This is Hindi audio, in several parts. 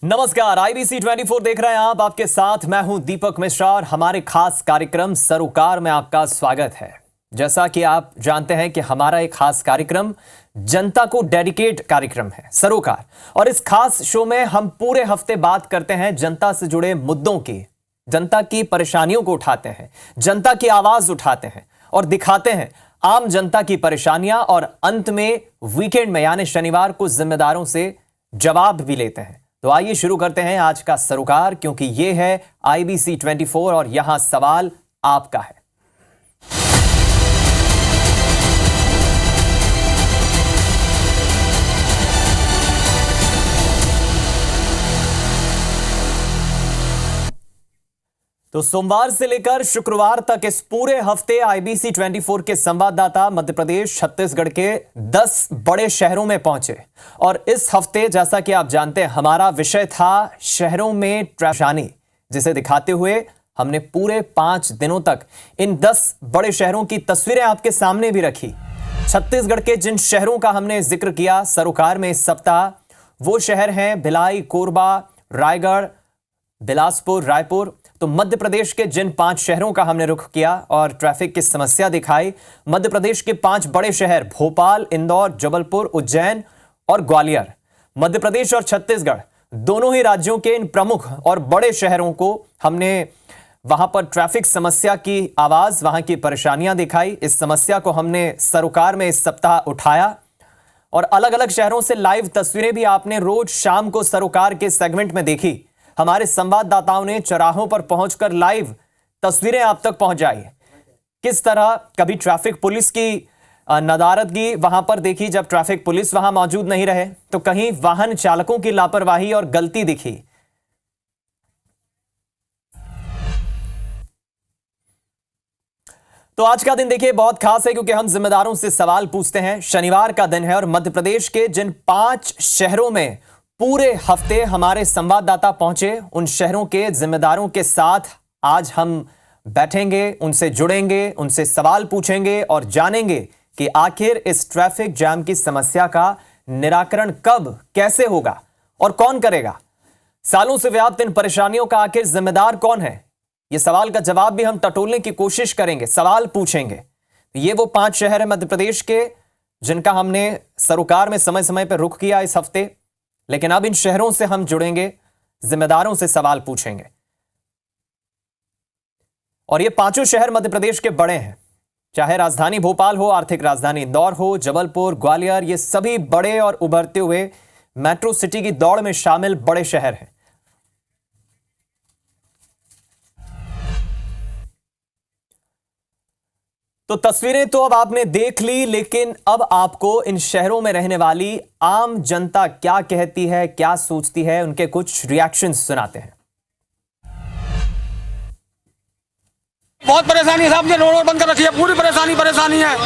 नमस्कार, IBC 24 देख रहे हैं आप। आपके साथ मैं हूं दीपक मिश्रा और हमारे खास कार्यक्रम सरोकार में आपका स्वागत है। जैसा कि आप जानते हैं कि हमारा एक खास कार्यक्रम जनता को डेडिकेट कार्यक्रम है सरोकार, और इस खास शो में हम पूरे हफ्ते बात करते हैं जनता से जुड़े मुद्दों की, जनता की परेशानियों को उठाते हैं, जनता की आवाज उठाते हैं और दिखाते हैं आम जनता की परेशानियां, और अंत में वीकेंड में यानी शनिवार को जिम्मेदारों से जवाब भी लेते हैं। तो आइए शुरू करते हैं आज का सरोकार, क्योंकि ये है IBC 24 और यहां सवाल आपका है। तो सोमवार से लेकर शुक्रवार तक इस पूरे हफ्ते IBC 24 के संवाददाता मध्य प्रदेश, छत्तीसगढ़ के 10 बड़े शहरों में पहुंचे। और इस हफ्ते, जैसा कि आप जानते हैं, हमारा विषय था शहरों में परेशानी, जिसे दिखाते हुए हमने पूरे 5 दिनों तक इन 10 बड़े शहरों की तस्वीरें आपके सामने भी रखी। छत्तीसगढ़ के जिन शहरों का हमने जिक्र किया सरोकार में इस सप्ताह, वो शहर हैं भिलाई, कोरबा, रायगढ़, बिलासपुर, रायपुर। तो मध्य प्रदेश के जिन 5 शहरों का हमने रुख किया और ट्रैफिक की समस्या दिखाई, मध्य प्रदेश के 5 बड़े शहर भोपाल, इंदौर, जबलपुर, उज्जैन और ग्वालियर। मध्य प्रदेश और छत्तीसगढ़ दोनों ही राज्यों के इन प्रमुख और बड़े शहरों को हमने वहां पर ट्रैफिक समस्या की आवाज, वहां की परेशानियां दिखाई। इस समस्या को हमने सरोकार में इस सप्ताह उठाया और अलग अलग शहरों से लाइव तस्वीरें भी आपने रोज शाम को सरोकार के सेगमेंट में देखी। हमारे संवाददाताओं ने चौराहों पर पहुंचकर लाइव तस्वीरें आप तक पहुंचाई। किस तरह कभी ट्रैफिक पुलिस की नदारदगी वहां पर देखी जब ट्रैफिक पुलिस वहां मौजूद नहीं रहे, तो कहीं वाहन चालकों की लापरवाही और गलती दिखी। तो आज का दिन देखिए बहुत खास है, क्योंकि हम जिम्मेदारों से सवाल पूछते हैं। शनिवार का दिन है और मध्य प्रदेश के जिन 5 शहरों में पूरे हफ्ते हमारे संवाददाता पहुंचे, उन शहरों के जिम्मेदारों के साथ आज हम बैठेंगे, उनसे जुड़ेंगे, उनसे सवाल पूछेंगे और जानेंगे कि आखिर इस ट्रैफिक जाम की समस्या का निराकरण कब, कैसे होगा और कौन करेगा। सालों से व्याप्त इन परेशानियों का आखिर जिम्मेदार कौन है, यह सवाल का जवाब भी हम टटोलने की कोशिश करेंगे, सवाल पूछेंगे। ये वो 5 शहर है मध्य प्रदेश के जिनका हमने सरोकार में समय समय पर रुख किया इस हफ्ते, लेकिन अब इन शहरों से हम जुड़ेंगे, जिम्मेदारों से सवाल पूछेंगे। और ये 5 शहर मध्य प्रदेश के बड़े हैं, चाहे राजधानी भोपाल हो, आर्थिक राजधानी इंदौर हो, जबलपुर, ग्वालियर, ये सभी बड़े और उभरते हुए मेट्रो सिटी की दौड़ में शामिल बड़े शहर हैं। तो तस्वीरें तो अब आपने देख ली, लेकिन अब आपको इन शहरों में रहने वाली आम जनता क्या कहती है, क्या सोचती है, उनके कुछ रिएक्शंस सुनाते हैं। बहुत परेशानी है साहब, रोड बंद कर रखी है, पूरी परेशानी है।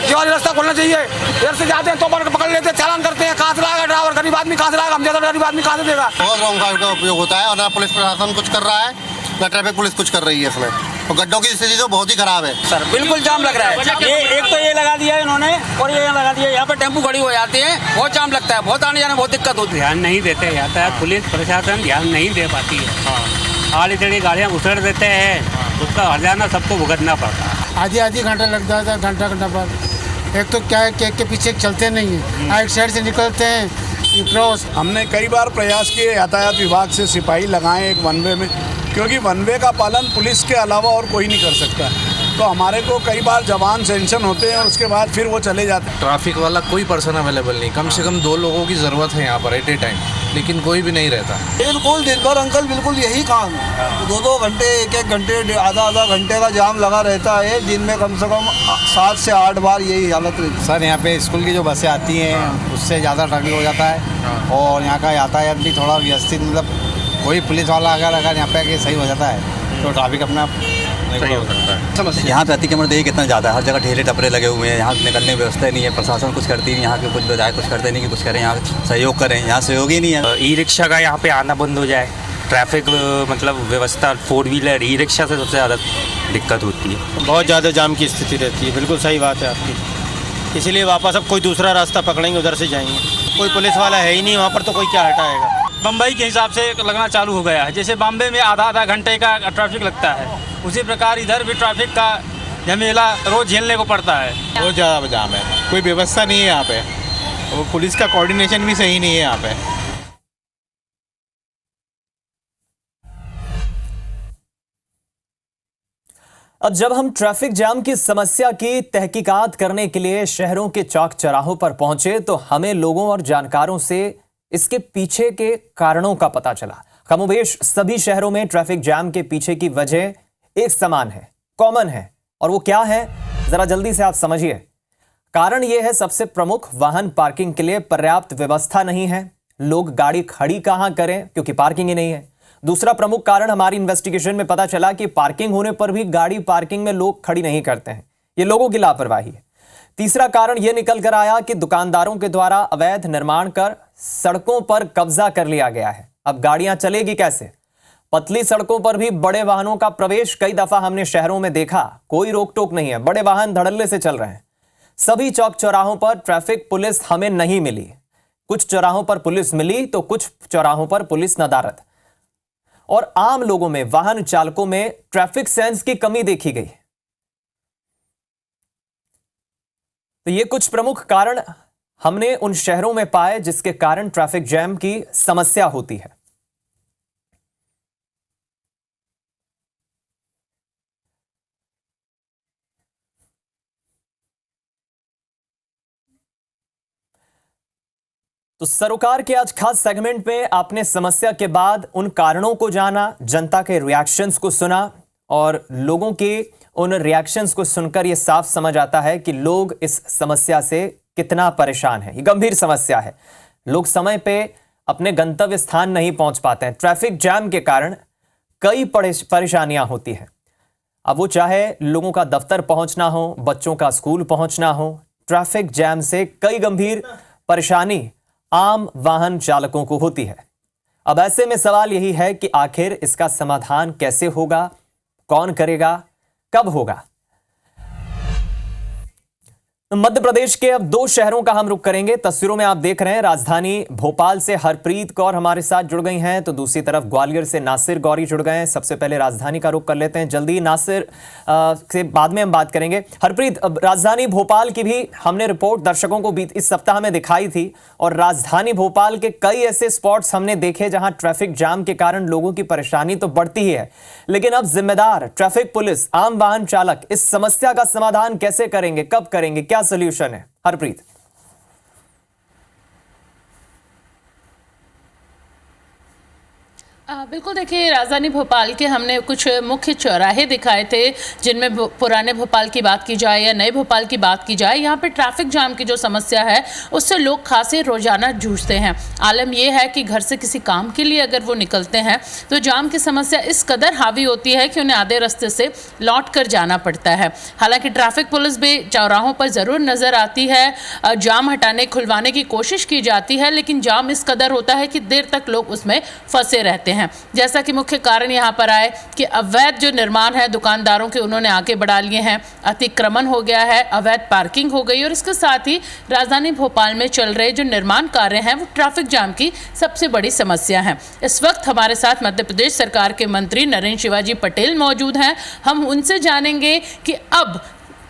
जो रास्ता खोलना चाहिए, इधर से जाते हैं तो पकड़ लेते हैं, चालान करते हैं। कहाँ से लाएगा ड्राइवर, गरीब आदमी कहाँ से लाएगा, हम ज्यादा गरीब आदमी कहाँ से देगा। बहुत रॉन्ग साइड का उपयोग होता है और ना पुलिस प्रशासन कुछ कर रहा है, ना ट्रैफिक पुलिस कुछ कर रही है इसमें। और गड्ढों की स्थिति तो बहुत ही खराब है सर, बिल्कुल जाम लग रहा है। ये एक तो ये लगा दिया है इन्होंने, और ये लगा दिया, यहाँ पे टेम्पू खड़ी हो जाती है, बहुत जाम लगता है, बहुत आने जाने बहुत दिक्कत होती है। ध्यान नहीं देते जाता है, पुलिस प्रशासन ध्यान नहीं दे पाती है। आड़ी टेढ़ी गाड़ियाँ उतर देते हैं, उसका हर्जाना सबको भुगतना पड़ता है। आधी घंटा लग जाता है, घंटा पर। एक तो क्या है कि एक के पीछे चलते नहीं है, एक साइड से निकलते हैं क्रॉस। हमने कई बार प्रयास किए यातायात विभाग से सिपाही लगाएं एक वन वे में, क्योंकि वन वे का पालन पुलिस के अलावा और कोई नहीं कर सकता। तो हमारे को कई बार जवान सेंक्शन होते हैं और उसके बाद फिर वो चले जाते हैं। ट्रैफिक वाला कोई पर्सन अवेलेबल नहीं, कम से कम 2 लोगों की ज़रूरत है यहाँ पर एट ए टाइम, लेकिन कोई भी नहीं रहता। बिल्कुल दिन भर अंकल बिल्कुल यही काम है, 2-2 घंटे, 1-1 घंटे, आधा घंटे का जाम लगा रहता है। दिन में कम से कम 7 से 8 बार यही हालत रहती है। सर, यहाँ पे स्कूल की जो बसें आती हैं उससे ज़्यादा ट्रैफिक हो जाता है और यहाँ का यातायात भी थोड़ा व्यवस्थित, मतलब कोई पुलिस वाला अगर यहाँ पे सही हो जाता है तो ट्रैफिक अपना सही हो सकता है। यहाँ पे अति देखिए कितना ज़्यादा है, हर जगह ठेले टपरे लगे हुए हैं, यहाँ निकलने की व्यवस्था नहीं है, प्रशासन कुछ करती नहीं, यहाँ के कुछ विधायक कुछ करते नहीं कि कुछ करें, यहाँ सहयोग करें, यहाँ सहयोग ही नहीं है। ई रिक्शा का यहाँ पे आना बंद हो जाए, ट्रैफिक मतलब व्यवस्था 4 व्हीलर ई रिक्शा से सबसे ज़्यादा दिक्कत होती है। बहुत ज़्यादा जाम की स्थिति रहती है, बिल्कुल सही बात है आपकी। इसीलिए वापस अब कोई दूसरा रास्ता पकड़ेंगे, उधर से जाएंगे। कोई पुलिस वाला है ही नहीं वहाँ पर, तो कोई क्या हटाएगा। बम्बई के हिसाब से लगना चालू हो गया है। जैसे बॉम्बे में आधा आधा घंटे का ट्रैफिक लगता है, उसी प्रकार इधर भी ट्रैफिक का झमेला रोज़ झेलने को पड़ता है। बहुत ज़्यादा जाम है, कोई व्यवस्था नहीं है यहाँ पे, और पुलिस का कोऑर्डिनेशन भी सही नहीं है यहाँ पे। अब जब हम ट्रैफिक जाम की समस्या की तहकीकात करने के लिए शहरों के चौक चौराहों पर पहुंचे तो हमें लोगों और जानकारों से इसके पीछे के कारणों का पता चला। कमोबेश सभी शहरों में ट्रैफिक जाम के पीछे की वजह एक समान है, कॉमन है, और वो क्या है जरा जल्दी से आप समझिए। कारण यह है सबसे प्रमुख, वाहन पार्किंग के लिए पर्याप्त व्यवस्था नहीं है। लोग गाड़ी खड़ी कहां करें क्योंकि पार्किंग ही नहीं है। दूसरा प्रमुख कारण हमारी इन्वेस्टिगेशन में पता चला कि पार्किंग होने पर भी गाड़ी पार्किंग में लोग खड़ी नहीं करते हैं, ये लोगों की लापरवाही है। तीसरा कारण यह निकल कर आया कि दुकानदारों के द्वारा अवैध निर्माण कर सड़कों पर कब्जा कर लिया गया है। अब गाड़ियां चलेगी कैसे? पतली सड़कों पर भी बड़े वाहनों का प्रवेश कई दफा हमने शहरों में देखा, कोई रोक टोक नहीं है, बड़े वाहन धड़ल्ले से चल रहे हैं। सभी चौक चौराहों पर ट्रैफिक पुलिस हमें नहीं मिली। कुछ चौराहों पर पुलिस मिली तो कुछ चौराहों पर पुलिस नदारद और आम लोगों में, वाहन चालकों में ट्रैफिक सेंस की कमी देखी गई। तो ये कुछ प्रमुख कारण हमने उन शहरों में पाए जिसके कारण ट्रैफिक जैम की समस्या होती है। तो सरोकार के आज खास सेगमेंट में आपने समस्या के बाद उन कारणों को जाना, जनता के रिएक्शंस को सुना और लोगों के उन रिएक्शंस को सुनकर यह साफ समझ आता है कि लोग इस समस्या से कितना परेशान है। ये गंभीर समस्या है। लोग समय पे अपने गंतव्य स्थान नहीं पहुंच पाते हैं। ट्रैफिक जैम के कारण कई परेशानियां होती हैं। अब वो चाहे लोगों का दफ्तर पहुंचना हो, बच्चों का स्कूल पहुंचना हो, ट्रैफिक जैम से कई गंभीर परेशानी आम वाहन चालकों को होती है। अब ऐसे में सवाल यही है कि आखिर इसका समाधान कैसे होगा, कौन करेगा, कब होगा? मध्य प्रदेश के अब 2 शहरों का हम रुख करेंगे। तस्वीरों में आप देख रहे हैं राजधानी भोपाल से हरप्रीत कौर हमारे साथ जुड़ गई हैं, तो दूसरी तरफ ग्वालियर से नासिर गौरी जुड़ गए हैं। सबसे पहले राजधानी का रुख कर लेते हैं। जल्दी नासिर से बाद में हम बात करेंगे। हरप्रीत, राजधानी भोपाल की भी हमने रिपोर्ट दर्शकों को इस सप्ताह में दिखाई थी और राजधानी भोपाल के कई ऐसे स्पॉट्स हमने देखे जहां ट्रैफिक जाम के कारण लोगों की परेशानी तो बढ़ती ही है, लेकिन अब जिम्मेदार ट्रैफिक पुलिस, आम वाहन चालक इस समस्या का समाधान कैसे करेंगे, कब करेंगे, क्या सॉल्यूशन है? हरप्रीत। बिल्कुल, देखिए राजधानी भोपाल के हमने कुछ मुख्य चौराहे दिखाए थे जिनमें पुराने भोपाल की बात की जाए या नए भोपाल की बात की जाए, यहाँ पे ट्रैफिक जाम की जो समस्या है उससे लोग खासे रोजाना जूझते हैं। आलम यह है कि घर से किसी काम के लिए अगर वो निकलते हैं तो जाम की समस्या इस कदर हावी होती है कि उन्हें आधे रास्ते से लौट कर जाना पड़ता है। हालांकि ट्रैफिक पुलिस भी चौराहों पर ज़रूर नज़र आती है, जाम हटाने खुलवाने की कोशिश की जाती है, लेकिन जाम इस कदर होता है कि देर तक लोग उसमें फंसे रहते हैं। जैसा कि मुख्य कारण यहां पर आए कि अवैध जो निर्माण है दुकानदारों के, उन्होंने आगे बढ़ा लिए हैं, अतिक्रमण हो गया है, अवैध पार्किंग हो गई और इसके साथ ही राजधानी भोपाल में चल रहे जो निर्माण कार्य हैं वो ट्रैफिक जाम की सबसे बड़ी समस्या है। इस वक्त हमारे साथ मध्य प्रदेश सरकार के मंत्री नरेंद्र शिवाजी पटेल मौजूद हैं। हम उनसे जानेंगे कि अब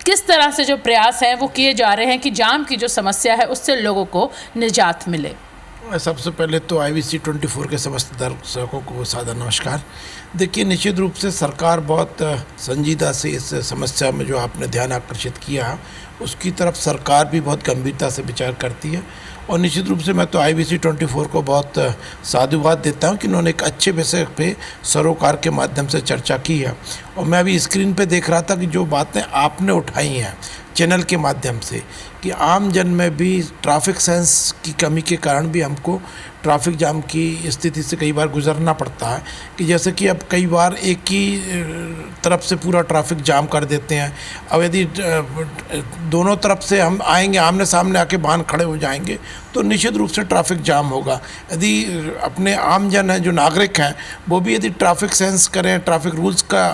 किस तरह से जो प्रयास हैं वो किए जा रहे हैं कि जाम की जो समस्या है उससे लोगों को निजात मिले। सबसे पहले तो IBC 24 के समस्त दर्शकों को सादर नमस्कार। देखिए, निश्चित रूप से सरकार बहुत संजीदा से इस समस्या में जो आपने ध्यान आकर्षित किया उसकी तरफ सरकार भी बहुत गंभीरता से विचार करती है और निश्चित रूप से मैं तो IBC 24 को बहुत साधुवाद देता हूं कि उन्होंने एक अच्छे विषय पे सरोकार के माध्यम से चर्चा की है। और मैं अभी स्क्रीन पे देख रहा था कि जो बातें आपने उठाई हैं चैनल के माध्यम से कि आम जन में भी ट्रैफिक सेंस की कमी के कारण भी हमको ट्रैफिक जाम की स्थिति से कई बार गुजरना पड़ता है कि जैसे कि अब कई बार एक ही तरफ से पूरा ट्रैफिक जाम कर देते हैं। अब यदि दोनों तरफ से हम आएंगे, आमने सामने आके वाहन खड़े हो जाएंगे तो निश्चित रूप से ट्रैफिक जाम होगा। यदि अपने आम जन हैं, जो नागरिक हैं, वो भी यदि ट्रैफिक सेंस करें, ट्रैफिक रूल्स का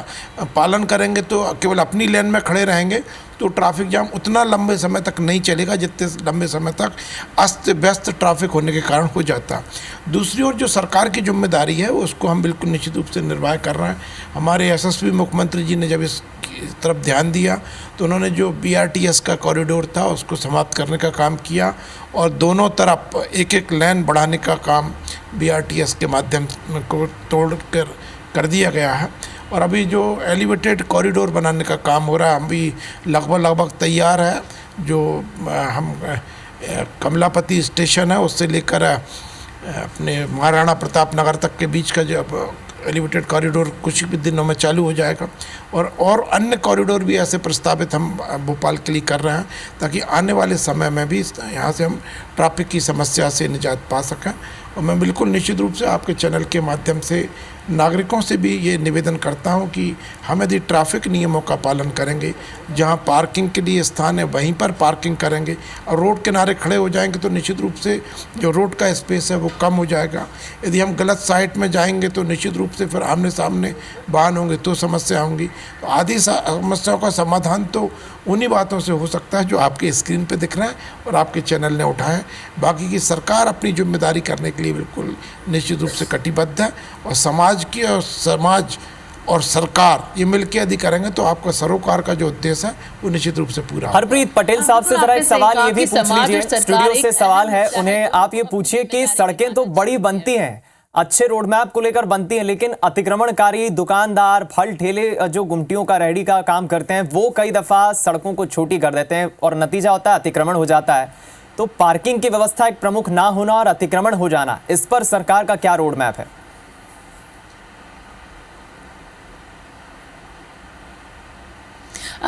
पालन करेंगे, तो केवल अपनी लेन में खड़े रहेंगे तो ट्रैफिक जाम उतना लंबे समय तक नहीं चलेगा जितने लंबे समय तक अस्त व्यस्त ट्रैफिक होने के कारण हो जाता। दूसरी ओर जो सरकार की जिम्मेदारी है उसको हम बिल्कुल निश्चित रूप से निर्वाह कर रहे हैं। हमारे यशस्वी मुख्यमंत्री जी ने जब इस तरफ ध्यान दिया तो उन्होंने जो BRTS का कॉरिडोर था उसको समाप्त करने का काम किया और दोनों तरफ एक एक लेन बढ़ाने का काम BRTS के माध्यम को तोड़ कर दिया गया है। और अभी जो एलिवेटेड कॉरिडोर बनाने का काम हो रहा है, हम भी लगभग तैयार है। जो हम कमलापति स्टेशन है उससे लेकर अपने महाराणा प्रताप नगर तक के बीच का जो एलिवेटेड कॉरिडोर कुछ भी दिनों में चालू हो जाएगा और अन्य कॉरिडोर भी ऐसे प्रस्तावित हम भोपाल के लिए कर रहे हैं ताकि आने वाले समय में भी यहाँ से हम ट्रैफिक की समस्या से निजात पा सकें। और मैं बिल्कुल निश्चित रूप से आपके चैनल के माध्यम से नागरिकों से भी ये निवेदन करता हूँ कि हम यदि ट्रैफिक नियमों का पालन करेंगे, जहाँ पार्किंग के लिए स्थान है वहीं पर पार्किंग करेंगे और रोड किनारे खड़े हो जाएंगे तो निश्चित रूप से जो रोड का स्पेस है वो कम हो जाएगा। यदि हम गलत साइड में जाएंगे तो निश्चित रूप से फिर आमने सामने वाहन होंगे तो समस्या होंगी। तो आदि समस्याओं का समाधान तो उन्हीं बातों से हो सकता है जो आपके स्क्रीन पे दिख रहा है और आपके चैनल ने उठाए। बाकी की सरकार अपनी जिम्मेदारी करने के लिए बिल्कुल निश्चित रूप से कटिबद्ध है और समाज और सरकार ये मिलकर यदि करेंगे तो आपका सरोकार का जो उद्देश्य है वो निश्चित रूप से पूरा। हरप्रीत पटेल साहब से जरा एक सवाल ये भी पूछ लीजिए, स्टूडियो से सवाल है उन्हें, आप ये पूछिए कि सड़कें तो बड़ी बनती हैं, अच्छे रोड मैप को लेकर बनती हैं, लेकिन अतिक्रमणकारी दुकानदार, फल ठेले जो गुमटियों का रेहड़ी का काम करते हैं वो कई दफा सड़कों को छोटी कर देते हैं और नतीजा होता है अतिक्रमण हो जाता है। तो पार्किंग की व्यवस्था एक प्रमुख ना होना और अतिक्रमण हो जाना, इस पर सरकार का क्या रोड मैप है?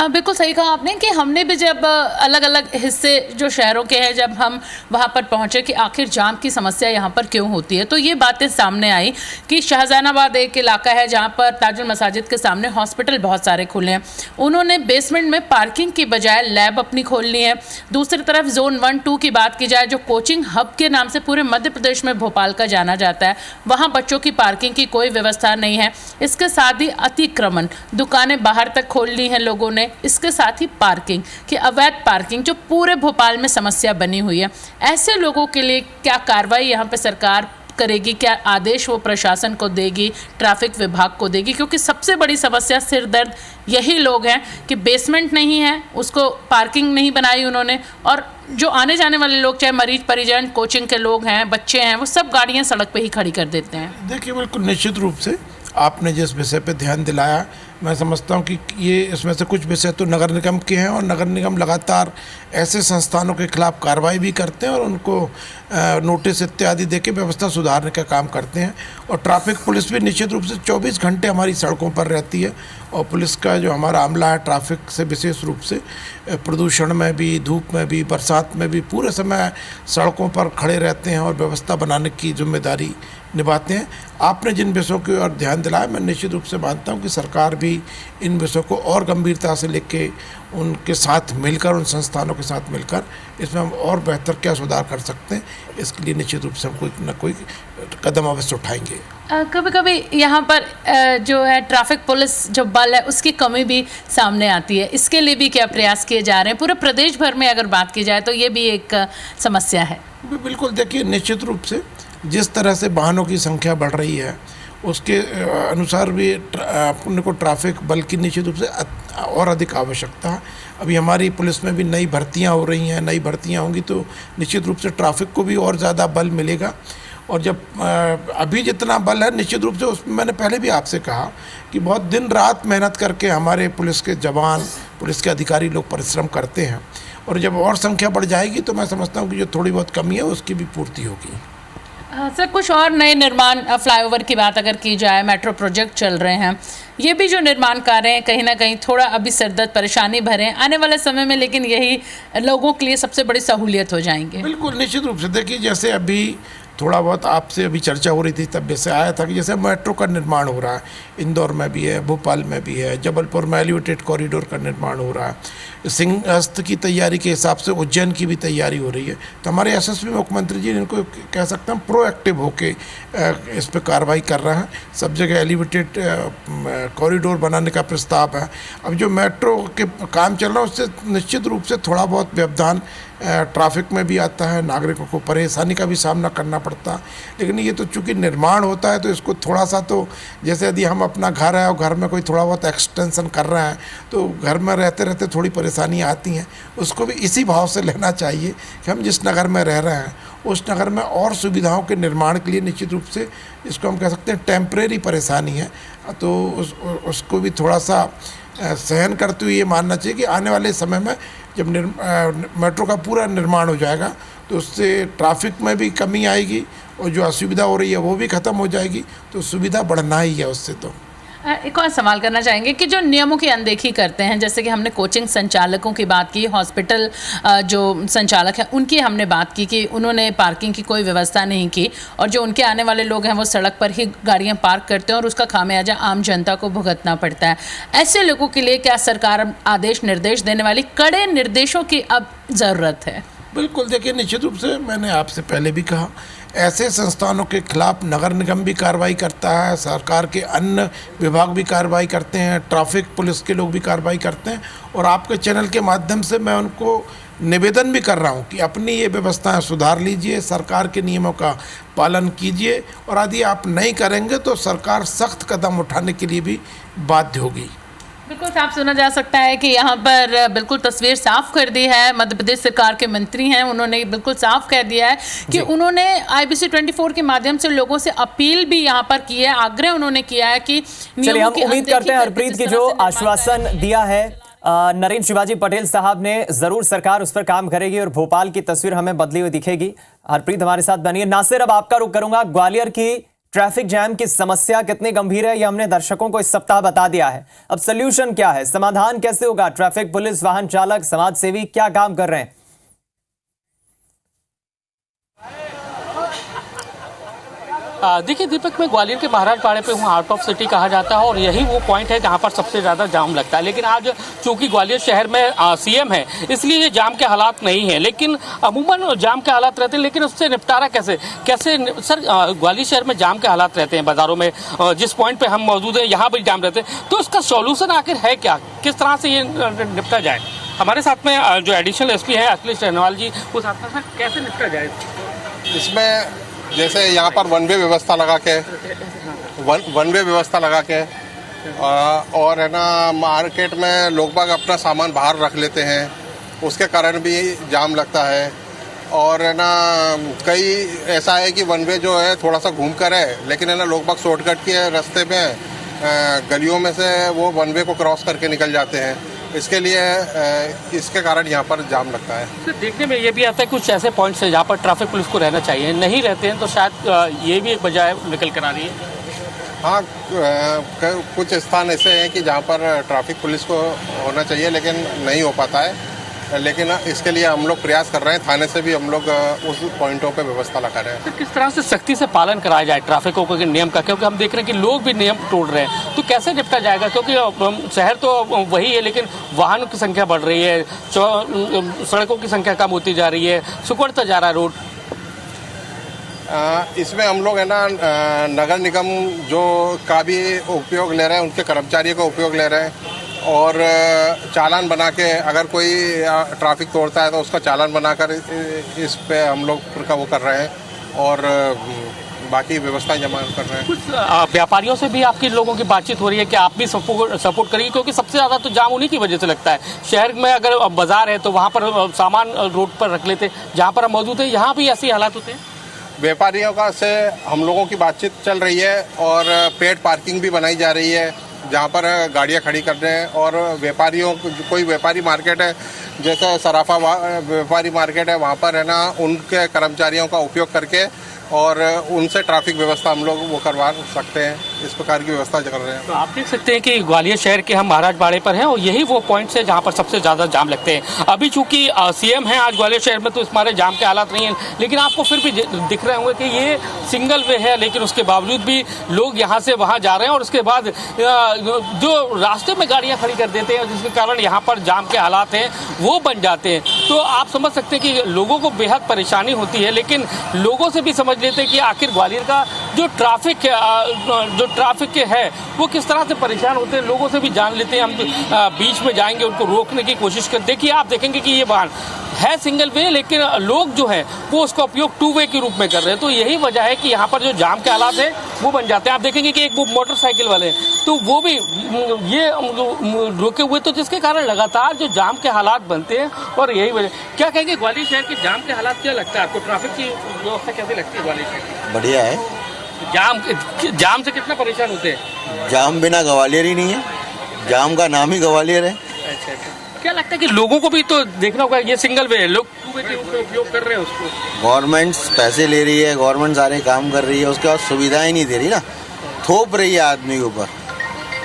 बिल्कुल सही कहा आपने कि हमने भी जब अलग अलग हिस्से जो शहरों के हैं जब हम वहाँ पर पहुँचे कि आखिर जाम की समस्या यहाँ पर क्यों होती है, तो ये बातें सामने आई कि शाहजहानाबाद एक इलाका है जहाँ पर ताजुल मसाजिद के सामने हॉस्पिटल बहुत सारे खुले हैं। उन्होंने बेसमेंट में पार्किंग की बजाय लैब अपनी खोल ली है। दूसरी तरफ जोन 1-2 की बात की जाए जो कोचिंग हब के नाम से पूरे मध्य प्रदेश में भोपाल का जाना जाता है, वहाँ बच्चों की पार्किंग की कोई व्यवस्था नहीं है। इसके साथ ही अतिक्रमण, दुकानें बाहर तक खोल ली हैं लोगों ने। इसके साथ ही पार्किंग की अवैध पार्किंग जो पूरे भोपाल में समस्या बनी हुई है। ऐसे लोगों के लिए क्या कार्रवाई यहाँ पे सरकार करेगी, क्या आदेश वो प्रशासन को देगी, ट्रैफिक विभाग को देगी? क्योंकि सबसे बड़ी समस्या सिर दर्द यही लोग हैं कि बेसमेंट नहीं है, उसको पार्किंग नहीं बनाई उन्होंने, और जो आने जाने वाले लोग चाहे मरीज परिजन, कोचिंग के लोग हैं, बच्चे हैं, वो सब गाड़ियाँ सड़क पर ही खड़ी कर देते हैं। देखिए बिल्कुल निश्चित रूप से आपने जिस विषय पे ध्यान दिलाया, मैं समझता हूँ कि ये इसमें से कुछ विषय तो नगर निगम के हैं और नगर निगम लगातार ऐसे संस्थानों के खिलाफ कार्रवाई भी करते हैं और उनको नोटिस इत्यादि देके व्यवस्था सुधारने का काम करते हैं। और ट्रैफिक पुलिस भी निश्चित रूप से 24 घंटे हमारी सड़कों पर रहती है और पुलिस का जो हमारा अमला है ट्रैफिक से विशेष रूप से प्रदूषण में भी, धूप में भी, बरसात में भी पूरे समय सड़कों पर खड़े रहते हैं और व्यवस्था बनाने की जिम्मेदारी निभाते हैं। आपने जिन विषयों की ओर ध्यान दिलाया, मैं निश्चित रूप से मानता हूं कि सरकार भी इन विषयों को और गंभीरता से लेके उनके साथ मिलकर, उन संस्थानों के साथ मिलकर इसमें हम और बेहतर क्या सुधार कर सकते हैं, इसके लिए निश्चित रूप से हम कोई न कोई कदम अवश्य उठाएंगे। कभी कभी यहाँ पर जो है ट्रैफिक पुलिस जो बल है उसकी कमी भी सामने आती है, इसके लिए भी क्या प्रयास किए जा रहे हैं? पूरे प्रदेश भर में अगर बात की जाए तो ये भी एक समस्या है। बिल्कुल, देखिए निश्चित रूप से जिस तरह से वाहनों की संख्या बढ़ रही है उसके अनुसार भी अपने को ट्रैफिक बल की निश्चित रूप से और अधिक आवश्यकता है। अभी हमारी पुलिस में भी नई भर्तियां हो रही हैं, नई भर्तियां होंगी तो निश्चित रूप से ट्रैफिक को भी और ज़्यादा बल मिलेगा। और जब अभी जितना बल है निश्चित रूप से उसमें मैंने पहले भी आपसे कहा कि बहुत दिन रात मेहनत करके हमारे पुलिस के जवान, पुलिस के अधिकारी लोग परिश्रम करते हैं और जब और संख्या बढ़ जाएगी तो मैं समझता हूँ कि जो थोड़ी बहुत कमी है उसकी भी पूर्ति होगी। सर, कुछ और नए निर्माण, फ्लाईओवर की बात अगर की जाए, मेट्रो प्रोजेक्ट चल रहे हैं, ये भी जो निर्माण कार्य हैं कहीं ना कहीं थोड़ा अभी सरदर्द परेशानी भरे आने वाले समय में, लेकिन यही लोगों के लिए सबसे बड़ी सहूलियत हो जाएंगे। बिल्कुल निश्चित रूप से देखिए, जैसे अभी थोड़ा बहुत आपसे अभी चर्चा हो रही थी तब से आया था कि जैसे मेट्रो का निर्माण हो रहा है, इंदौर में भी है, भोपाल में भी है, जबलपुर में एलिवेटेड कॉरिडोर का निर्माण हो रहा है, सिंहस्थ की तैयारी के हिसाब से उज्जैन की भी तैयारी हो रही है। तो हमारे यशस्वी मुख्यमंत्री जी इनको कह सकते हैं प्रोएक्टिव होके इस पर कार्रवाई कर रहे हैं। सब जगह एलिवेटेड कॉरिडोर बनाने का प्रस्ताव है। अब जो मेट्रो के काम चल रहा है उससे निश्चित रूप से थोड़ा बहुत व्यवधान ट्रैफिक में भी आता है, नागरिकों को परेशानी का भी सामना करना पड़ता है। लेकिन ये तो चूँकि निर्माण होता है तो इसको थोड़ा सा, तो जैसे यदि हम अपना घर है और घर में कोई थोड़ा बहुत एक्सटेंशन कर रहे हैं तो घर में रहते रहते थोड़ी परेशानियाँ आती हैं, उसको भी इसी भाव से लेना चाहिए कि हम जिस नगर में रह रहे हैं उस नगर में और सुविधाओं के निर्माण के लिए निश्चित रूप से इसको हम कह सकते हैं टेम्परेरी परेशानी है, तो उसको भी थोड़ा सा सहन करते हुए ये मानना चाहिए कि आने वाले समय में जब मेट्रो का पूरा निर्माण हो जाएगा तो उससे ट्रैफिक में भी कमी आएगी और जो असुविधा हो रही है वो भी ख़त्म हो जाएगी, तो सुविधा बढ़ना ही है उससे। तो एक और सवाल करना चाहेंगे कि जो नियमों की अनदेखी करते हैं, जैसे कि हमने कोचिंग संचालकों की बात की, हॉस्पिटल जो संचालक हैं उनकी हमने बात की कि उन्होंने पार्किंग की कोई व्यवस्था नहीं की और जो उनके आने वाले लोग हैं वो सड़क पर ही गाड़ियां पार्क करते हैं और उसका खामियाजा आम जनता को भुगतना पड़ता है। ऐसे लोगों के लिए क्या सरकार आदेश निर्देश देने वाली कड़े निर्देशों की अब ज़रूरत है? बिल्कुल, देखिए निश्चित रूप से मैंने आपसे पहले भी कहा, ऐसे संस्थानों के खिलाफ नगर निगम भी कार्रवाई करता है, सरकार के अन्य विभाग भी कार्रवाई करते हैं, ट्रैफिक पुलिस के लोग भी कार्रवाई करते हैं। और आपके चैनल के माध्यम से मैं उनको निवेदन भी कर रहा हूं कि अपनी ये व्यवस्थाएं सुधार लीजिए, सरकार के नियमों का पालन कीजिए, और यदि आप नहीं करेंगे तो सरकार सख्त कदम उठाने के लिए भी बाध्य होगी। बिल्कुल साफ सुना जा सकता है कि यहाँ पर बिल्कुल तस्वीर साफ कर दी है। मध्य प्रदेश सरकार के मंत्री हैं, उन्होंने बिल्कुल साफ कह दिया है कि उन्होंने IBC 24 के माध्यम से लोगों से अपील भी यहाँ पर की है, आग्रह उन्होंने किया है कि चलिए हम उम्मीद करते हैं हरप्रीत की जो आश्वासन दिया है नरेंद्र शिवाजी पटेल साहब ने, जरूर सरकार उस पर काम करेगी और भोपाल की तस्वीर हमें बदली हुई दिखेगी। हरप्रीत हमारे साथ बनिए। नासिर, अब आपका रुख करूंगा। ग्वालियर की ट्रैफिक जैम की समस्या कितनी गंभीर है ये हमने दर्शकों को इस सप्ताह बता दिया है। अब सॉल्यूशन क्या है, समाधान कैसे होगा? ट्रैफिक पुलिस, वाहन चालक, समाज सेवी क्या काम कर रहे हैं? देखिए दीपक, मैं ग्वालियर के महाराज पाड़े पे हूँ। आउट ऑफ सिटी कहा जाता है और यही वो पॉइंट है जहाँ पर सबसे ज़्यादा जाम लगता है। लेकिन आज चूंकि ग्वालियर शहर में CM है इसलिए ये जाम के हालात नहीं है, लेकिन अमूमन जाम के हालात रहते हैं। लेकिन उससे निपटारा कैसे सर? ग्वालियर शहर में जाम के हालात रहते हैं, बाज़ारों में जिस पॉइंट पर हम मौजूद हैं यहाँ भी जाम रहते हैं, तो इसका सोल्यूशन आखिर है क्या? किस तरह से ये निपटा जाए? हमारे साथ में जो एडिशनल SP है अखिलेश टहलवाल जी, वो साथ में सर कैसे निपटा जाए इसमें? जैसे यहाँ पर वन वे व्यवस्था लगा के और है ना, मार्केट में लोग बाग अपना सामान बाहर रख लेते हैं, उसके कारण भी जाम लगता है। और है ना, कई ऐसा है कि वन वे जो है थोड़ा सा घूम कर है, लेकिन है ना लोग बाग शॉर्टकट के रास्ते में गलियों में से वो वन वे को क्रॉस करके निकल जाते हैं। इसके कारण यहाँ पर जाम लगता है। तो देखने में ये भी आता है कुछ ऐसे पॉइंट्स हैं जहाँ पर ट्रैफिक पुलिस को रहना चाहिए, नहीं रहते हैं, तो शायद ये भी एक वजह निकल कर आ रही है। हाँ, कुछ स्थान ऐसे हैं कि जहाँ पर ट्रैफिक पुलिस को होना चाहिए लेकिन नहीं हो पाता है। लेकिन इसके लिए हम लोग प्रयास कर रहे हैं, थाने से भी हम लोग उस पॉइंटों पे व्यवस्था लगा रहे हैं। तो किस तरह से सख्ती से पालन कराया जाए ट्रैफिकों के नियम का, क्योंकि हम देख रहे हैं कि लोग भी नियम तोड़ रहे हैं, तो कैसे निपटा जाएगा? क्योंकि शहर तो वही है लेकिन वाहनों की संख्या बढ़ रही है, सड़कों की संख्या कम होती जा रही है, सिकुड़ता जा रहा है रोड। इसमें हम लोग है ना नगर निगम जो का भी उपयोग ले रहे हैं, उनके कर्मचारियों का उपयोग ले रहे हैं और चालान बना के अगर कोई ट्रैफिक तोड़ता है तो उसका चालान बनाकर इस पे हम लोग का वो कर रहे हैं और बाकी व्यवस्थाएं जमा कर रहे हैं। कुछ व्यापारियों से भी आपकी लोगों की बातचीत हो रही है कि आप भी सपोर्ट करिए, क्योंकि सबसे ज़्यादा तो जाम उन्हीं की वजह से लगता है। शहर में अगर बाजार है तो वहाँ पर सामान रोड पर रख लेते, जहाँ पर हम मौजूद है यहाँ भी ऐसे हालात होते हैं। व्यापारियों का से हम लोगों की बातचीत चल रही है और पेड पार्किंग भी बनाई जा रही है जहाँ पर गाड़ियाँ खड़ी कर रहे हैं। और व्यापारियों, कोई व्यापारी मार्केट है जैसे सराफा व्यापारी मार्केट है, वहाँ पर है ना उनके कर्मचारियों का उपयोग करके और उनसे ट्रैफिक व्यवस्था हम लोग वो करवा सकते हैं। इस प्रकार की व्यवस्था कर रहे हैं। तो आप देख सकते हैं कि ग्वालियर शहर के हम महाराज बाड़े पर हैं और यही वो पॉइंट्स है जहां पर सबसे ज़्यादा जाम लगते हैं। अभी चूंकि सीएम है आज ग्वालियर शहर में, तो इस मारे जाम के हालात नहीं हैं, लेकिन आपको फिर भी दिख रहे होंगे कि ये सिंगल वे है, लेकिन उसके बावजूद भी लोग यहाँ से वहाँ जा रहे हैं और उसके बाद जो रास्ते में गाड़ियाँ खड़ी कर देते हैं जिसके कारण यहाँ पर जाम के हालात हैं वो बन जाते हैं। तो आप समझ सकते हैं कि लोगों को बेहद परेशानी होती है, लेकिन लोगों से भी समझ लेते हैं कि आखिर ग्वालियर का जो ट्रैफिक है वो किस तरह से परेशान होते हैं। लोगों से भी जान लेते हैं, हम बीच में जाएंगे उनको रोकने की कोशिश कर। देखिए आप देखेंगे कि ये वाहन है सिंगल वे, लेकिन लोग जो है वो उसका उपयोग टू वे के रूप में कर रहे हैं। तो यही वजह है कि यहाँ पर जो जाम के हालात हैं वो बन जाते हैं। आप देखेंगे कि एक वो मोटरसाइकिल वाले तो वो भी ये रुके हुए, तो जिसके कारण लगातार जो जाम के हालात बनते हैं। और यही वजह, क्या कहेंगे ग्वालियर शहर के जाम के हालात क्या लगता है आपको? ट्रैफिक की व्यवस्था कैसी लगती है ग्वालियर शहर की? बढ़िया है। जाम से कितना परेशान होते हैं? जाम बिना ग्वालियर ही नहीं है, जाम का नाम ही ग्वालियर है। अच्छा, क्या लगता है कि लोगों को भी तो देखना होगा, ये सिंगल वे है, लोग टू वे के उपयोग कर रहे हैं उसको। गवर्नमेंट पैसे ले रही है, गवर्नमेंट सारे काम कर रही है, उसके बाद सुविधाएं नहीं दे रही ना, थोप रही है आदमी के ऊपर।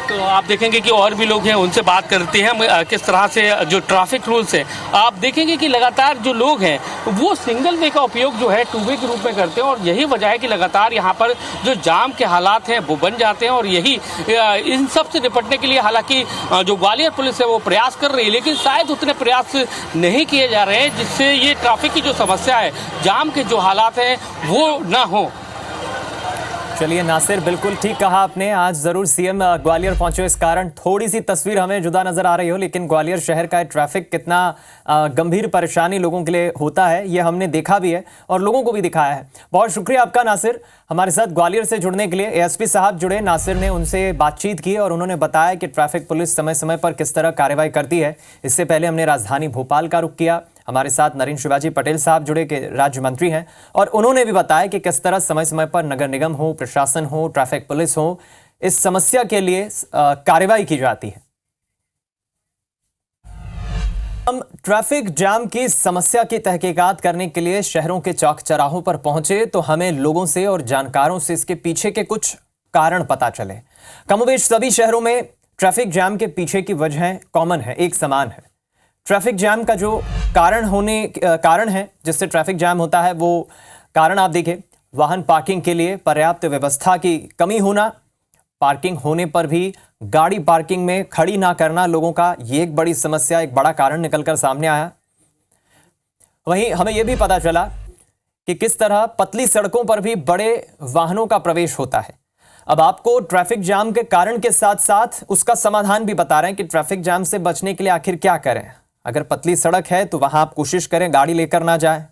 तो आप देखेंगे कि और भी लोग हैं, उनसे बात करते हैं किस तरह से जो ट्रैफिक रूल्स है। आप देखेंगे कि लगातार जो लोग हैं वो सिंगल वे का उपयोग जो है टू वे के रूप में करते हैं और यही वजह है कि लगातार यहाँ पर जो जाम के हालात हैं वो बन जाते हैं। और यही इन सब से निपटने के लिए हालांकि जो ग्वालियर पुलिस है वो प्रयास कर रही है, लेकिन शायद उतने प्रयास नहीं किए जा रहे हैं जिससे ये ट्रैफिक की जो समस्या है, जाम के जो हालात हैं वो ना हो। चलिए नासिर, बिल्कुल ठीक कहा आपने। आज जरूर सीएम ग्वालियर पहुंचे, इस कारण थोड़ी सी तस्वीर हमें जुदा नजर आ रही हो, लेकिन ग्वालियर शहर का ट्रैफिक कितना गंभीर परेशानी लोगों के लिए होता है ये हमने देखा भी है और लोगों को भी दिखाया है। बहुत शुक्रिया आपका नासिर, हमारे साथ ग्वालियर से जुड़ने के लिए। एएसपी साहब जुड़े, नासिर ने उनसे बातचीत की और उन्होंने बताया कि ट्रैफिक पुलिस समय समय पर किस तरह कार्रवाई करती है। इससे पहले हमने राजधानी भोपाल का रुख किया। हमारे साथ नरेंद्र शिवाजी पटेल साहब जुड़े, के राज्य मंत्री हैं, और उन्होंने भी बताया कि किस तरह समय समय पर नगर निगम हो, प्रशासन हो, ट्रैफिक पुलिस हो, इस समस्या के लिए कार्रवाई की जाती है। हम ट्रैफिक जाम की समस्या की तहकीकात करने के लिए शहरों के चौक चौराहों पर पहुंचे तो हमें लोगों से और जानकारों से इसके पीछे के कुछ कारण पता चले। कमोबेश सभी शहरों में ट्रैफिक जाम के पीछे की वजह कॉमन है, एक समान है। ट्रैफिक जाम का जो कारण है जिससे ट्रैफिक जाम होता है, वो कारण आप देखिए, वाहन पार्किंग के लिए पर्याप्त व्यवस्था की कमी होना, पार्किंग होने पर भी गाड़ी पार्किंग में खड़ी ना करना, लोगों का ये एक बड़ी समस्या, एक बड़ा कारण निकलकर सामने आया। वहीं हमें यह भी पता चला कि किस तरह पतली सड़कों पर भी बड़े वाहनों का प्रवेश होता है। अब आपको ट्रैफिक जाम के कारण के साथ साथ उसका समाधान भी बता रहे हैं कि ट्रैफिक जाम से बचने के लिए आखिर क्या करें। अगर पतली सड़क है तो वहां आप कोशिश करें गाड़ी लेकर ना जाएं।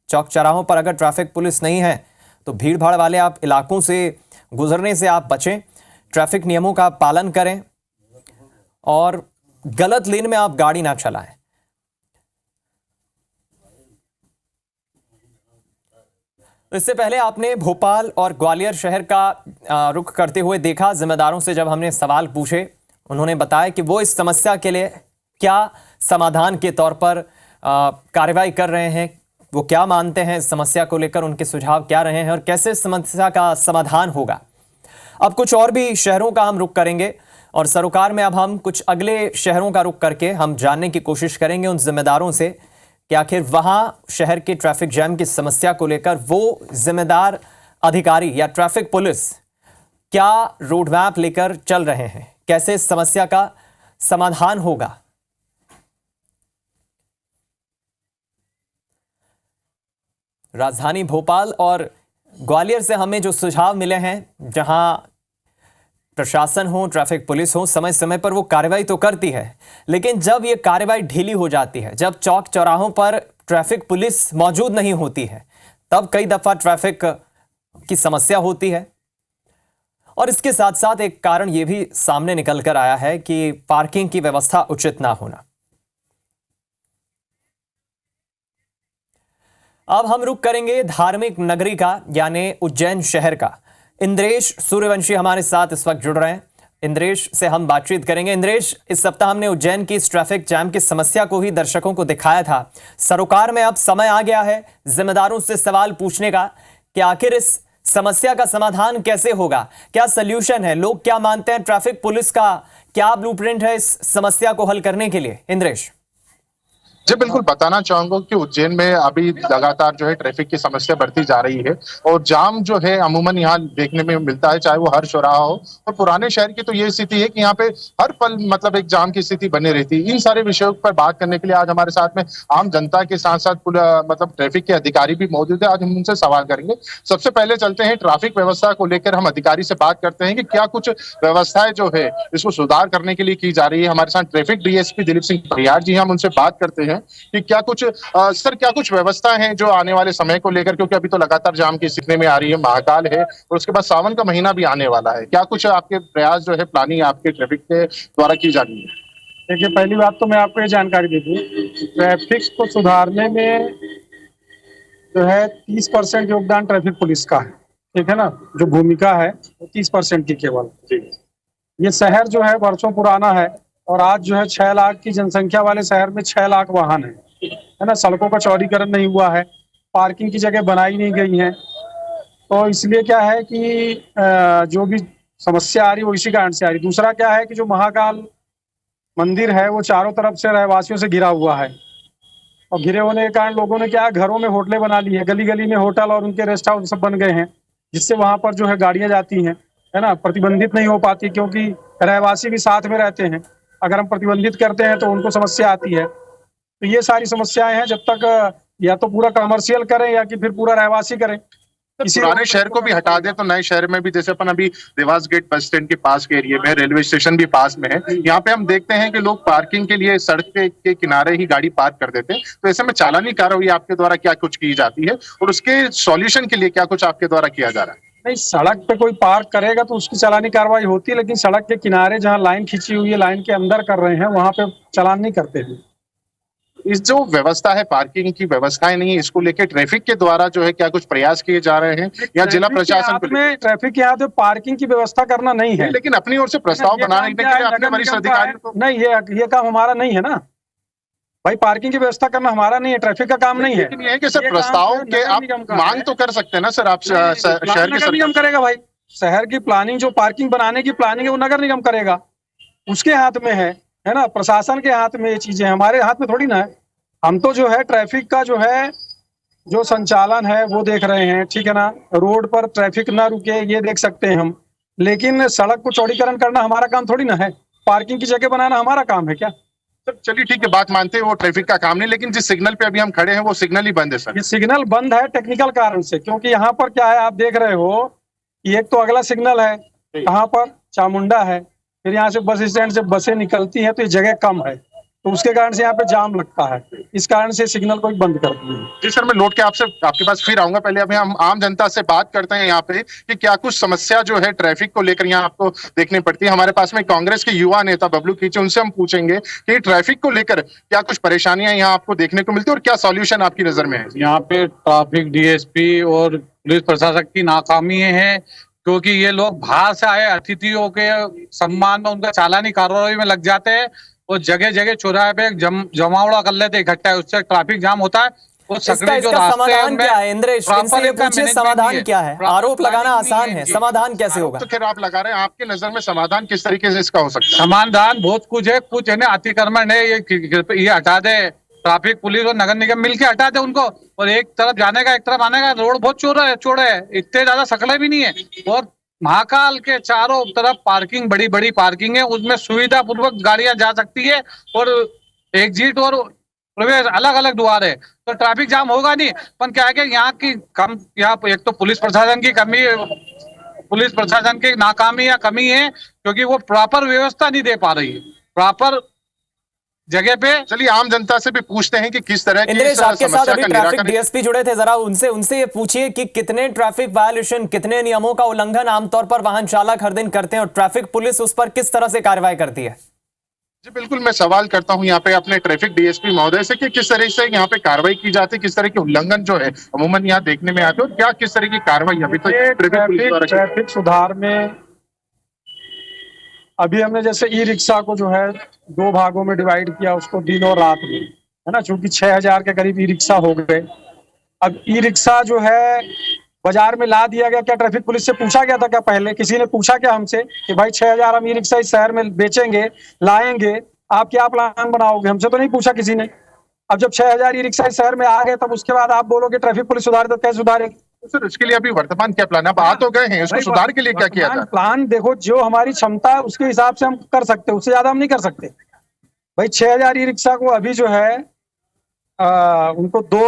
चौक चौराहों पर अगर ट्रैफिक पुलिस नहीं है तो भीड़ भाड़ वाले आप इलाकों से गुजरने से आप बचें। ट्रैफिक नियमों का पालन करें और गलत लेन में आप गाड़ी ना चलाएं। इससे पहले आपने भोपाल और ग्वालियर शहर का रुख करते हुए देखा। जिम्मेदारों से जब हमने सवाल पूछे, उन्होंने बताया कि वो इस समस्या के लिए क्या समाधान के तौर पर कार्रवाई कर रहे हैं, वो क्या मानते हैं इस समस्या को लेकर, उनके सुझाव क्या रहे हैं और कैसे इस समस्या का समाधान होगा। अब कुछ और भी शहरों का हम रुख करेंगे और सरोकार में अब हम कुछ अगले शहरों का रुख करके हम जानने की कोशिश करेंगे उन जिम्मेदारों से कि आखिर वहां शहर के ट्रैफिक जैम की समस्या को लेकर वो जिम्मेदार अधिकारी या ट्रैफिक पुलिस क्या रोड मैप लेकर चल रहे हैं, कैसे इस समस्या का समाधान होगा। राजधानी भोपाल और ग्वालियर से हमें जो सुझाव मिले हैं, जहां प्रशासन हो, ट्रैफिक पुलिस हो, समय समय पर वो कार्रवाई तो करती है, लेकिन जब ये कार्रवाई ढीली हो जाती है, जब चौक चौराहों पर ट्रैफिक पुलिस मौजूद नहीं होती है, तब कई दफा ट्रैफिक की समस्या होती है। और इसके साथ साथ एक कारण ये भी सामने निकल कर आया है कि पार्किंग की व्यवस्था उचित ना होना। अब हम रुख करेंगे धार्मिक नगरी का, यानी उज्जैन शहर का। इंद्रेश सूर्यवंशी हमारे साथ इस वक्त जुड़ रहे हैं। इंद्रेश से हम बातचीत करेंगे। इंद्रेश, इस सप्ताह हमने उज्जैन की इस ट्रैफिक जैम की समस्या को ही दर्शकों को दिखाया था। सरोकार में अब समय आ गया है जिम्मेदारों से सवाल पूछने का कि आखिर इस समस्या का समाधान कैसे होगा, क्या सल्यूशन है, लोग क्या मानते हैं, ट्रैफिक पुलिस का क्या ब्लूप्रिंट है इस समस्या को हल करने के लिए। इंद्रेश जी बिल्कुल, बताना चाहूंगा कि उज्जैन में अभी लगातार जो है ट्रैफिक की समस्या बढ़ती जा रही है और जाम जो है अमूमन यहाँ देखने में मिलता है, चाहे वो हर चौराहा हो। और पुराने शहर की तो ये स्थिति है कि यहाँ पे हर पल मतलब एक जाम की स्थिति बनी रहती है। इन सारे विषयों पर बात करने के लिए आज हमारे साथ में आम जनता के साथ साथ मतलब ट्रैफिक के अधिकारी भी मौजूद है। आज हम उनसे सवाल करेंगे। सबसे पहले चलते हैं ट्रैफिक व्यवस्था को लेकर हम अधिकारी से बात करते हैं कि क्या कुछ व्यवस्थाएं जो है इसको सुधार करने के लिए की जा रही है। हमारे साथ ट्रैफिक डीएसपी दिलीप सिंह परिहार जी, हम उनसे बात करते हैं कि क्या कुछ सर क्या कुछ व्यवस्था है जो आने वाले समय को लेकर, क्योंकि अभी तो लगातार जाम की स्थिति में आ रही है, महाकाल है और उसके बाद सावन का महीना भी आने वाला है। क्या कुछ आपके प्रयास जो है प्लानिंग आपके ट्रैफिक के द्वारा की जा रही है? देखिए, पहली बात तो मैं आपको ये जानकारी दे दूं, ट्रैफिक को सुधारने में जो है 30% योगदान ट्रैफिक पुलिस का है, ठीक है ना। जो भूमिका है वो 30% की केवल। ये शहर जो है वर्षों पुराना है और आज जो है 6 लाख की जनसंख्या वाले शहर में 6 लाख वाहन है ना। सड़कों का चौड़ीकरण नहीं हुआ है, पार्किंग की जगह बनाई नहीं गई है, तो इसलिए क्या है कि जो भी समस्या आ रही है वो इसी कारण से आ रही। दूसरा क्या है कि जो महाकाल मंदिर है वो चारों तरफ से रहवासियों से घिरा हुआ है और घिरे होने के कारण लोगों ने क्या घरों में होटलें बना ली है, गली गली में होटल और उनके रेस्ट हाउस सब बन गए हैं, जिससे वहां पर जो है गाड़ियां जाती हैं, है ना, प्रतिबंधित नहीं हो पाती क्योंकि रहवासी भी साथ में रहते हैं। अगर हम प्रतिबंधित करते हैं तो उनको समस्या आती है। तो ये सारी समस्याएं हैं, जब तक या तो पूरा कमर्शियल करें या कि फिर पूरा रहवासी करें। पुराने शहर को भी हटा दे तो नए शहर में भी, जैसे अपन अभी देवास गेट बस स्टैंड के पास के एरिया में, रेलवे स्टेशन भी पास में है, यहाँ पे हम देखते हैं कि लोग पार्किंग के लिए सड़क के किनारे ही गाड़ी पार्क कर देते हैं। तो ऐसे में चालानी कार्रवाई आपके द्वारा क्या कुछ की जाती है और उसके सॉल्यूशन के लिए क्या कुछ आपके द्वारा किया जा रहा है? नहीं, सड़क पे कोई पार्क करेगा तो उसकी चालानी कार्रवाई होती है, लेकिन सड़क के किनारे जहाँ लाइन खींची हुई है, लाइन के अंदर कर रहे हैं, वहां पे चालान नहीं करते हैं। इस जो व्यवस्था है, पार्किंग की व्यवस्थाएं नहीं है, इसको लेकर ट्रैफिक के द्वारा जो है क्या कुछ प्रयास किए जा रहे हैं या जिला प्रशासन में ट्रैफिक के हाथ में पार्किंग की व्यवस्था करना नहीं है, लेकिन अपनी ओर से प्रस्ताव बनाने के लिए अपने वरिष्ठ अधिकारियों को नहीं, ये काम हमारा नहीं है ना भाई। पार्किंग की व्यवस्था करना हमारा नहीं है, ट्रैफिक का काम नहीं है। लेकिन ये है कि सर प्रस्ताव के आप मांग तो कर सकते हैं ना सर, आप शहर के निगम करेगा भाई। शहर की प्लानिंग, जो पार्किंग बनाने की प्लानिंग है वो नगर निगम करेगा, उसके हाथ में है ना, प्रशासन के हाथ में ये चीजें, हमारे हाथ में थोड़ी ना है। हम तो जो है ट्रैफिक का जो है जो संचालन है वो देख रहे हैं, ठीक है ना। रोड पर ट्रैफिक ना रुके ये देख सकते हैं हम, लेकिन सड़क को चौड़ीकरण करना हमारा काम थोड़ी ना है, पार्किंग की जगह बनाना हमारा काम है क्या? सर चलिए ठीक है, बात मानते हैं वो ट्रैफिक का काम नहीं, लेकिन जिस सिग्नल पे अभी हम खड़े हैं वो सिग्नल ही बंद है सर। ये सिग्नल बंद है टेक्निकल कारण से, क्योंकि यहाँ पर क्या है, आप देख रहे हो कि एक तो अगला सिग्नल है, कहाँ पर, चामुंडा है, फिर यहाँ से बस स्टैंड से बसें निकलती हैं तो ये जगह कम है, तो उसके कारण से यहाँ पे जाम लगता है, इस कारण से सिग्नल को बंद कर दिए। जी सर, मैं लौट के आपके पास फिर आऊंगा। पहले अभी हम आम जनता से बात करते हैं यहाँ पे कि क्या कुछ समस्या जो है ट्रैफिक को लेकर यहाँ आपको देखनी पड़ती है। हमारे पास में कांग्रेस के युवा नेता बबलू कीचे, उनसे हम पूछेंगे कि ट्रैफिक को लेकर क्या कुछ परेशानियां यहाँ आपको देखने को मिलती है और क्या सॉल्यूशन आपकी नजर में है? यहाँ पे ट्रैफिक डीएसपी और पुलिस प्रशासक की नाकामी है, क्योंकि ये लोग बाहर से आए अतिथियों के सम्मान में उनका चालानी कार्रवाई में लग जाते हैं और जगह जगह चौराहे पे जमावड़ा कर लेते इकट्ठा है, उससे ट्रैफिक जाम होता है। इसका समाधान क्या है इंद्रेश? इनसे ये पूछिए समाधान क्या है? आरोप लगाना आसान है, समाधान कैसे होगा? तो फिर आप लगा रहे हैं, आपके नजर में समाधान किस तरीके से इसका हो सकता है? समाधान बहुत कुछ है, कुछ है ना, अतिक्रमण है, ये हटा दे, ट्रैफिक पुलिस और नगर निगम मिलके हटा दे उनको, और एक तरफ जाने का एक तरफ आने का रोड बहुत चौड़ा है, इतने ज्यादा सकले भी नहीं है, और महाकाल के चारों तरफ पार्किंग, बड़ी बड़ी पार्किंग है, उसमें सुविधा पूर्वक गाड़ियां जा सकती है और एग्जिट और प्रवेश अलग अलग द्वार है, तो ट्रैफिक जाम होगा नहीं। पर क्या है कि यहाँ एक तो पुलिस प्रशासन की कमी, पुलिस प्रशासन की नाकामी या कमी है, क्योंकि वो प्रॉपर व्यवस्था नहीं दे पा रही है प्रॉपर जगह पे। चलिए आम जनता से भी पूछते हैं कि किस तरह की इंद्रेश, आपके साथ अभी ट्रैफिक डीएसपी जुड़े थे, जरा उनसे ये पूछिए कि कितने ट्रैफिक वायलेशन, कितने नियमों का उल्लंघन आमतौर पर वाहन चालक हर दिन करते हैं और ट्रैफिक पुलिस उस पर किस तरह से कार्रवाई करती है? जी बिल्कुल, मैं सवाल करता हूं यहाँ पे अपने ट्रैफिक डीएसपी महोदय से कि किस तरह से यहाँ पे कार्रवाई की जाती है, किस तरह के उल्लंघन जो है अमूमन यहाँ देखने में आते हैं और क्या किस तरह की कार्रवाई अभी तक ट्रैफिक सुधार में अभी हमने जैसे ई रिक्शा को जो है 2 भागों में डिवाइड किया, उसको दिन और रात में, है ना, चूंकि 6000 के करीब ई रिक्शा हो गए। अब ई रिक्शा जो है बाजार में ला दिया गया? क्या ट्रैफिक पुलिस से पूछा गया था? क्या पहले किसी ने पूछा क्या हमसे कि भाई 6000 हम ई रिक्शा इस शहर में बेचेंगे, लाएंगे, आप क्या प्लान बनाओगे? हमसे तो नहीं पूछा किसी ने। अब जब 6000 ई रिक्शा इस शहर में आ गए, तब उसके बाद आप बोलोगे ट्रैफिक पुलिस सुधार, तो कैसे सुधारेगी? सर इसके लिए अभी वर्तमान क्या प्लान है? आप आ तो गए हैं, इसको सुधार के लिए क्या किया जाए? प्लान देखो, जो हमारी क्षमता है उसके हिसाब से हम कर सकते हैं, उससे ज्यादा हम नहीं कर सकते। भाई 6000 ई रिक्शा को अभी जो है उनको 2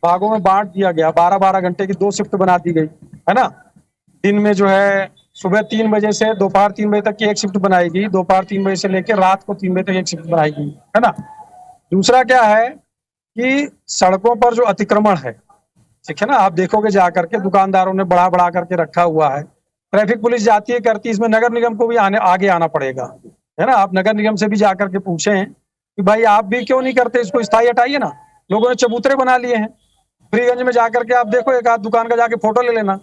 भागों में बांट दिया गया, 12-12 घंटे की 2 शिफ्ट बना दी गई है ना। दिन में जो है सुबह 3 बजे से दोपहर 3 बजे तक की एक शिफ्ट बनाएगी, दोपहर 3 बजे से लेकर रात को 3 बजे तक एक शिफ्ट बनाएगी, है ना। दूसरा क्या है कि सड़कों पर जो अतिक्रमण है, ठीक है ना, आप देखोगे जाकर के दुकानदारों ने बढ़ा करके रखा हुआ है। ट्रैफिक पुलिस जाती है करती, इसमें नगर निगम को भी आगे आना पड़ेगा, है ना। आप नगर निगम से भी जाकर के पूछें कि भाई आप भी क्यों नहीं करते, इसको स्थायी हटाइए ना। लोगों ने चबूतरे बना लिए हैं। फ्रीगंज में जाकर के आप देखो, एक आध दुकान का जाके फोटो ले लेना,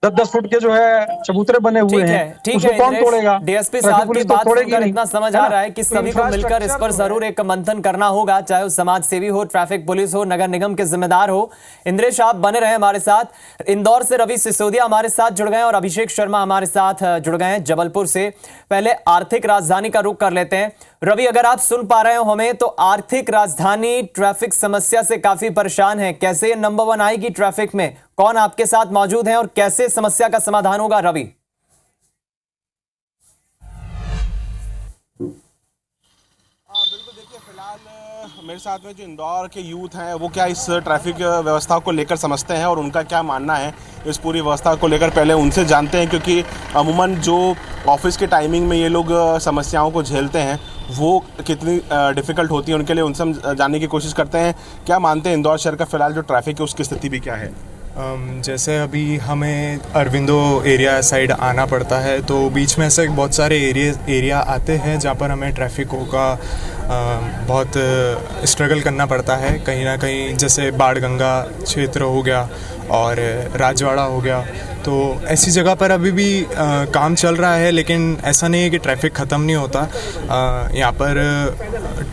10-10 फुट के जो है चबूतरे बने हुए हैं, उसको कौन तोड़ेगा? डीएसपी साहब की बात सुनकर इतना समझ आ रहा है कि सभी को मिलकर इस पर जरूर एक मंथन करना होगा, चाहे वो समाज सेवी हो, ट्रैफिक पुलिस हो, नगर निगम के जिम्मेदार हो। इंद्रेश, आप बने रहे हमारे साथ। इंदौर से रवि सिसोदिया हमारे साथ जुड़ गए और अभिषेक शर्मा हमारे साथ जुड़ गए हैं जबलपुर से। पहले आर्थिक राजधानी का रुख कर लेते हैं। रवि, अगर आप सुन पा रहे हो हमें, तो आर्थिक राजधानी ट्रैफिक समस्या से काफी परेशान है। कैसे ये नंबर 1 आएगी ट्रैफिक में? कौन आपके साथ मौजूद है और कैसे समस्या का समाधान होगा? रवि, बिल्कुल, देखिए फिलहाल मेरे साथ में जो इंदौर के यूथ हैं वो क्या इस ट्रैफिक व्यवस्था को लेकर समझते हैं और उनका क्या मानना है इस पूरी व्यवस्था को लेकर, पहले उनसे जानते हैं। क्योंकि अमूमन जो ऑफिस के टाइमिंग में ये लोग समस्याओं को झेलते हैं वो कितनी डिफ़िकल्ट होती है उनके लिए, उनसे हम जानने की कोशिश करते हैं क्या मानते हैं इंदौर शहर का फिलहाल जो ट्रैफिक है उसकी स्थिति भी क्या है। जैसे अभी हमें अरविंदो एरिया साइड आना पड़ता है, तो बीच में ऐसे बहुत सारे एरिया आते हैं जहाँ पर हमें ट्रैफिकों का बहुत स्ट्रगल करना पड़ता है कहीं ना कहीं। जैसे बाड़गंगा क्षेत्र हो गया और राजवाड़ा हो गया, तो ऐसी जगह पर अभी भी काम चल रहा है, लेकिन ऐसा नहीं है कि ट्रैफिक ख़त्म नहीं होता। यहाँ पर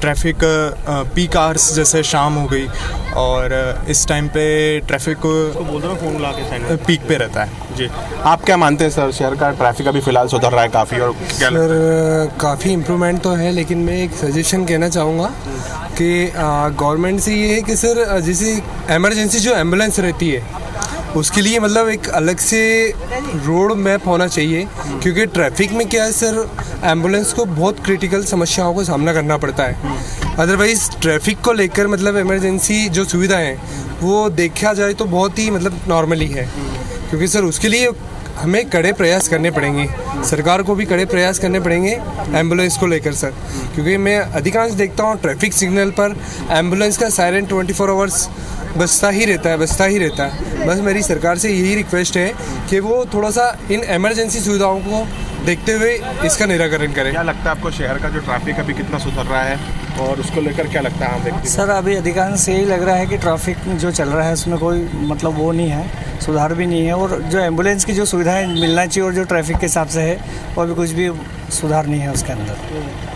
ट्रैफिक पीक आवर्स जैसे शाम हो गई और इस टाइम पे ट्रैफिक बोल रहा हूँ फ़ोन ला के पीक पे रहता है। जी, आप क्या मानते हैं सर, शहर का ट्रैफिक अभी फ़िलहाल सुधर रहा है काफ़ी? और सर काफ़ी इम्प्रूवमेंट तो है, लेकिन मैं एक सजेशन कहना चाहूँगा कि गवर्नमेंट से ये है कि सर जैसे एमरजेंसी जो एम्बुलेंस रहती है उसके लिए मतलब एक अलग से रोड मैप होना चाहिए, क्योंकि ट्रैफिक में क्या है सर, एम्बुलेंस को बहुत क्रिटिकल समस्याओं का सामना करना पड़ता है। अदरवाइज़ ट्रैफिक को लेकर मतलब इमरजेंसी जो सुविधाएं वो देखा जाए तो बहुत ही मतलब नॉर्मली है, क्योंकि सर उसके लिए हमें कड़े प्रयास करने पड़ेंगे, सरकार को भी कड़े प्रयास करने पड़ेंगे एम्बुलेंस को लेकर सर। क्योंकि मैं अधिकांश देखता हूँ ट्रैफिक सिग्नल पर एम्बुलेंस का सायरन 24 आवर्स बजता ही रहता है। बस मेरी सरकार से यही रिक्वेस्ट है कि वो थोड़ा सा इन इमरजेंसी सुविधाओं को देखते हुए इसका निराकरण करें। क्या लगता है आपको शहर का जो ट्रैफिक अभी कितना सुधर रहा है और उसको लेकर क्या लगता है आप देखते हैं? सर अभी अधिकांश यही लग रहा है कि ट्रैफिक जो चल रहा है उसमें कोई मतलब वो नहीं है, सुधार भी नहीं है, और जो एम्बुलेंस की जो सुविधाएं मिलना चाहिए और जो ट्रैफिक के हिसाब से है वो अभी कुछ भी सुधार नहीं है उसके अंदर।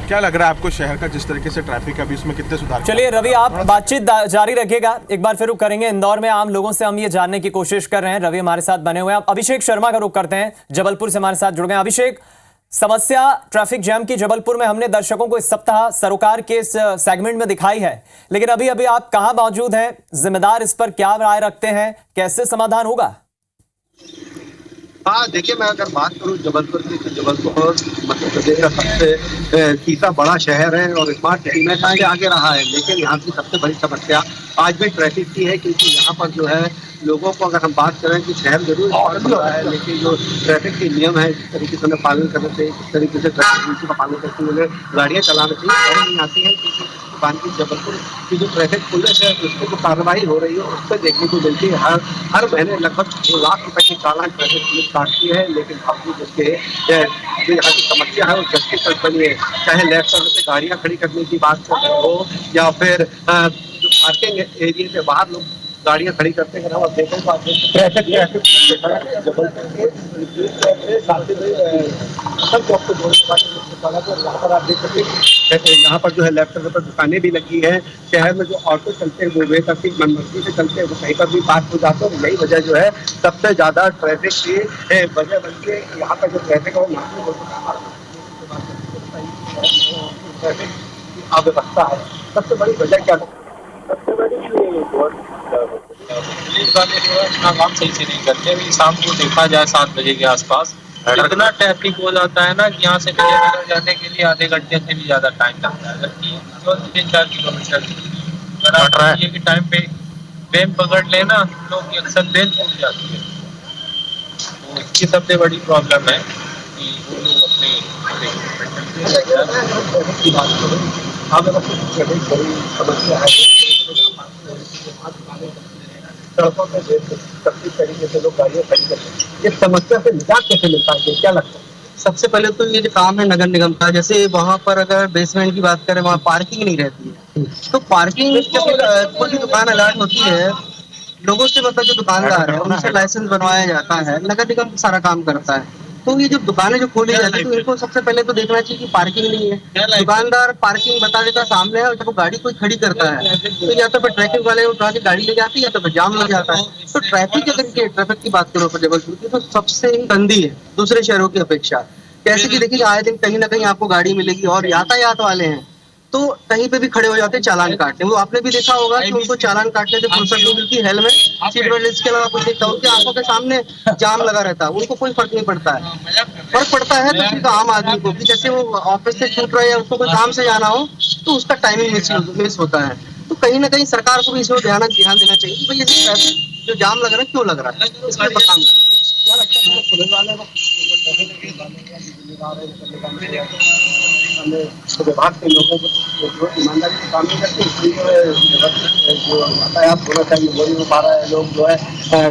क्या लग रहा है आपको शहर का जिस तरीके से ट्रैफिक अभी उसमें कितने सुधार? चलिए रवि, आप बातचीत जारी रखिएगा, एक बार फिर रुक करेंगे इंदौर में आम लोगों से हम ये जानने की कोशिश कर रहे हैं। रवि हमारे साथ बने हुए हैं। अभिषेक शर्मा का रुख करते हैं, जबलपुर से हमारे साथ जुड़ गए। अभिषेक, समस्या ट्रैफिक जैम की जबलपुर में हमने दर्शकों को इस सप्ताह सरोकार के इस सेगमेंट में दिखाई है, लेकिन अभी अभी आप कहां मौजूद हैं? जिम्मेदार इस पर क्या राय रखते हैं? कैसे समाधान होगा? हाँ देखिए, मैं अगर बात करूँ जबलपुर की, तो जबलपुर मध्य प्रदेश का सबसे तीसरा बड़ा शहर है और स्मार्ट सिटी में काफी आगे रहा है, लेकिन यहाँ की सबसे बड़ी समस्या आज भी ट्रैफिक की है। क्योंकि यहाँ पर जो है लोगों को, अगर हम बात करें कि शहर जरूर स्मार्ट हुआ है, लेकिन जो ट्रैफिक के नियम है जिस तरीके से उन्हें पालन करना चाहिए, किस तरीके से ट्रैफिक रूल्स का पालन करते हुए गाड़ियाँ चलाना चाहिए, और नहीं आती है। क्योंकि बाकी जबलपुर की जो ट्रैफिक पुलिस है उस पर जो कार्रवाई हो रही है उस पर देखने को मिलती है। हर महीने लगभग 2 लाख रुपए की चालान ट्रैफिक पुलिस काटती है, लेकिन बावजूद उसके जो यहाँ की समस्या है वो जस्टिस बनी है। चाहे लेफ्ट साइड से गाड़ियाँ खड़ी करने की बात कर रहे हो या फिर जो पार्किंग एरिया से बाहर लोग गाड़ियाँ खड़ी करते हैं, आप देखें तो ट्रैफिक जबलपुर के वाला तो यहाँ पर आप देख सकते हैं, यहाँ पर जो है लेफ्ट साइड पर दुकानें भी लगी हैं। शहर में जो ऑटो चलते हैं वो बेतरतीब मनमर्जी से चलते हैं, वो कहीं पर भी पार्क हो जाते हैं। और यही वजह जो है सबसे ज़्यादा ट्रैफिक की वजह बन के यहाँ पर जो ट्रैफिक है वो नाकूल हो चुका है। अव्यवस्था है, सबसे बड़ी वजह क्या है? सबसे बड़ी पुलिस वाले जो है अपना काम सही से नहीं करते। अभी शाम को देखा जाए 7 बजे के आसपास इतना ट्रैफिक हो जाता है ना कि यहाँ से विजयनगर जाने के लिए आधे घंटे से भी ज़्यादा टाइम लगता है, जबकि 3-4 किलोमीटर के टाइम पे ट्रेन पकड़ लेना तो अक्सर ट्रेन छूट जाती है। तो इसकी सबसे बड़ी प्रॉब्लम है कि वो लोग अपने समस्या है। सड़कों पे तकलीफ तरीके से लोग गाड़ियाँ खड़ी करते हैं, ये समस्या से निजात कैसे मिलता है, क्या लगता है? सबसे पहले तो ये जो काम है नगर निगम का, जैसे वहाँ पर अगर बेसमेंट की बात करें वहाँ पार्किंग नहीं रहती है, तो पार्किंग जब कोई भी दुकान अलॉट होती है लोगों से, मतलब जो दुकानदार है उनसे लाइसेंस बनवाया जाता है, नगर निगम सारा काम करता है। तो ये जो दुकानें जो खोली जाती है तो इनको सबसे पहले तो देखना चाहिए कि पार्किंग नहीं है। दुकानदार पार्किंग बता देता सामने है, और जब वो गाड़ी कोई खड़ी करता है तो या तो फिर ट्रैफिक वाले उठा के गाड़ी ले जाती है या तो फिर जाम लग जाता है। तो ट्रैफिक अगर ट्रैफिक की बात करो जबलपुर की तो सबसे ही गंदी है दूसरे शहरों की अपेक्षा। कैसे कि देखिए आए दिन कहीं ना कहीं आपको गाड़ी मिलेगी, और यातायात वाले हैं तो कहीं पे भी खड़े हो जाते हैं चालान काटने। वो आपने भी देखा होगा कि उनको चालान काटने से फुर्सत नहीं मिलती, हेलमेट सीट बेल्ट इसके अलावा कुछ देखता, उनकी आंखों के सामने जाम लगा रहता है, उनको कोई फर्क नहीं पड़ता है। फर्क पड़ता है तो सिर्फ आम आदमी को, कि जैसे वो ऑफिस से छूट रहा है या उसको कोई काम से जाना हो तो उसका टाइमिंग मिस होता है। तो कहीं ना कहीं सरकार को भी इसमें ध्यान देना चाहिए कि भाई ये ट्रैफिक जो जाम लग रहा है क्यों लग रहा है, इसके ऊपर काम क्या लगता है पुलिस वाले को विभाग के लोगों को जो ईमानदारी से काम नहीं करते, इसलिए जो यातायात होना चाहिए वो नहीं हो पा रहा है। लोग जो है